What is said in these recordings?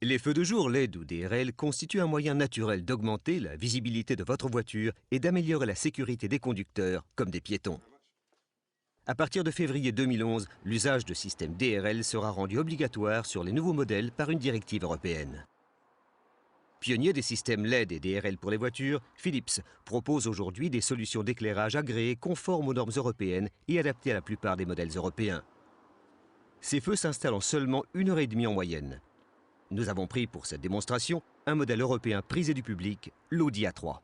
Les feux de jour LED ou DRL constituent un moyen naturel d'augmenter la visibilité de votre voiture et d'améliorer la sécurité des conducteurs comme des piétons. À partir de février 2011, l'usage de systèmes DRL sera rendu obligatoire sur les nouveaux modèles par une directive européenne. Pionnier des systèmes LED et DRL pour les voitures, Philips propose aujourd'hui des solutions d'éclairage agréées conformes aux normes européennes et adaptées à la plupart des modèles européens. Ces feux s'installent en seulement 1h30 en moyenne. Nous avons pris pour cette démonstration un modèle européen prisé du public, l'Audi A3.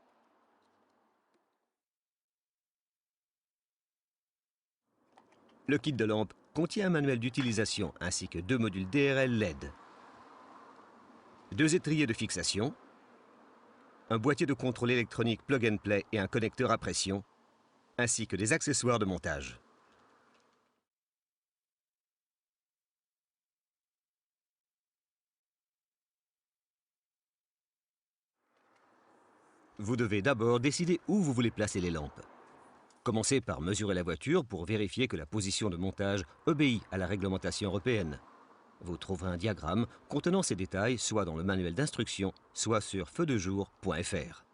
Le kit de lampe contient un manuel d'utilisation ainsi que 2 modules DRL LED, 2 étriers de fixation, un boîtier de contrôle électronique plug and play et un connecteur à pression, ainsi que des accessoires de montage. Vous devez d'abord décider où vous voulez placer les lampes. Commencez par mesurer la voiture pour vérifier que la position de montage obéit à la réglementation européenne. Vous trouverez un diagramme contenant ces détails soit dans le manuel d'instruction, soit sur feudejour.fr.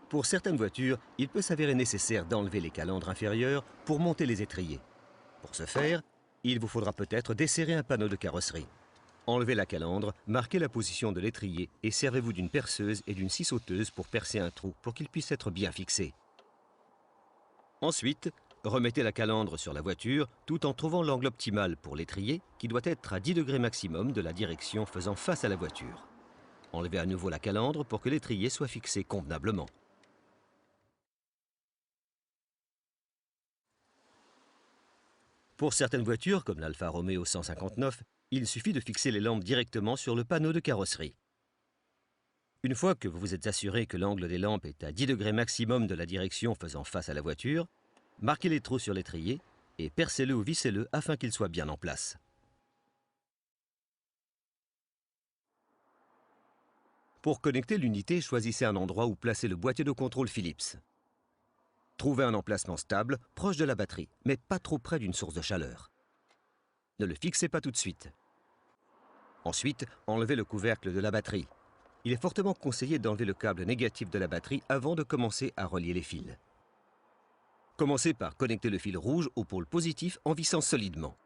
Pour certaines voitures, il peut s'avérer nécessaire d'enlever les calandres inférieurs pour monter les étriers. Pour ce faire, il vous faudra peut-être desserrer un panneau de carrosserie. Enlevez la calandre, marquez la position de l'étrier et servez-vous d'une perceuse et d'une scie sauteuse pour percer un trou pour qu'il puisse être bien fixé. Ensuite, remettez la calandre sur la voiture tout en trouvant l'angle optimal pour l'étrier qui doit être à 10 degrés maximum de la direction faisant face à la voiture. Enlevez à nouveau la calandre pour que l'étrier soit fixé convenablement. Pour certaines voitures, comme l'Alfa Romeo 159, il suffit de fixer les lampes directement sur le panneau de carrosserie. Une fois que vous vous êtes assuré que l'angle des lampes est à 10 degrés maximum de la direction faisant face à la voiture, marquez les trous sur l'étrier et percez-le ou vissez-le afin qu'il soit bien en place. Pour connecter l'unité, choisissez un endroit où placer le boîtier de contrôle Philips. Trouvez un emplacement stable, proche de la batterie, mais pas trop près d'une source de chaleur. Ne le fixez pas tout de suite. Ensuite, enlevez le couvercle de la batterie. Il est fortement conseillé d'enlever le câble négatif de la batterie avant de commencer à relier les fils. Commencez par connecter le fil rouge au pôle positif en vissant solidement.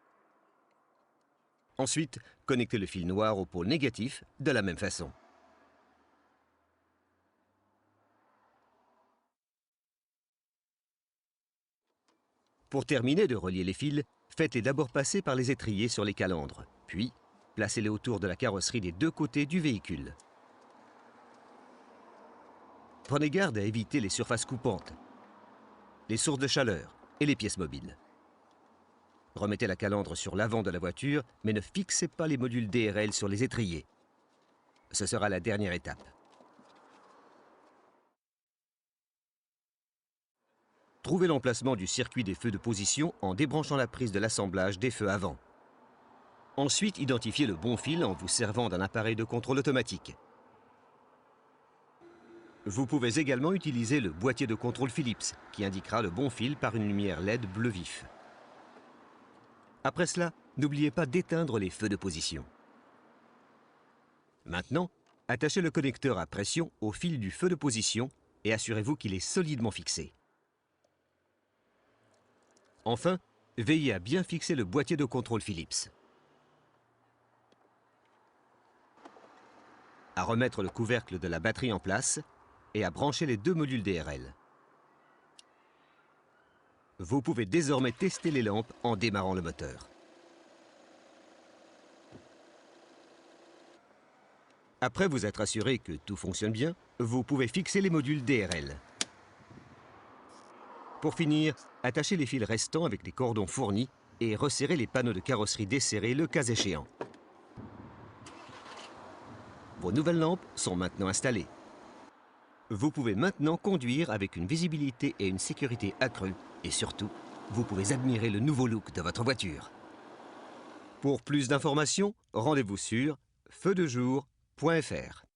Ensuite, connectez le fil noir au pôle négatif de la même façon. Pour terminer de relier les fils, faites-les d'abord passer par les étriers sur les calandres, puis placez-les autour de la carrosserie des deux côtés du véhicule. Prenez garde à éviter les surfaces coupantes, les sources de chaleur et les pièces mobiles. Remettez la calandre sur l'avant de la voiture, mais ne fixez pas les modules DRL sur les étriers. Ce sera la dernière étape. Trouvez l'emplacement du circuit des feux de position en débranchant la prise de l'assemblage des feux avant. Ensuite, identifiez le bon fil en vous servant d'un appareil de contrôle automatique. Vous pouvez également utiliser le boîtier de contrôle Philips, qui indiquera le bon fil par une lumière LED bleu vif. Après cela, n'oubliez pas d'éteindre les feux de position. Maintenant, attachez le connecteur à pression au fil du feu de position et assurez-vous qu'il est solidement fixé. Enfin, veillez à bien fixer le boîtier de contrôle Philips. À remettre le couvercle de la batterie en place et à brancher les deux modules DRL. Vous pouvez désormais tester les lampes en démarrant le moteur. Après vous être assuré que tout fonctionne bien, vous pouvez fixer les modules DRL. Pour finir, attachez les fils restants avec les cordons fournis et resserrez les panneaux de carrosserie desserrés le cas échéant. Vos nouvelles lampes sont maintenant installées. Vous pouvez maintenant conduire avec une visibilité et une sécurité accrues et surtout, vous pouvez admirer le nouveau look de votre voiture. Pour plus d'informations, rendez-vous sur feudejour.fr.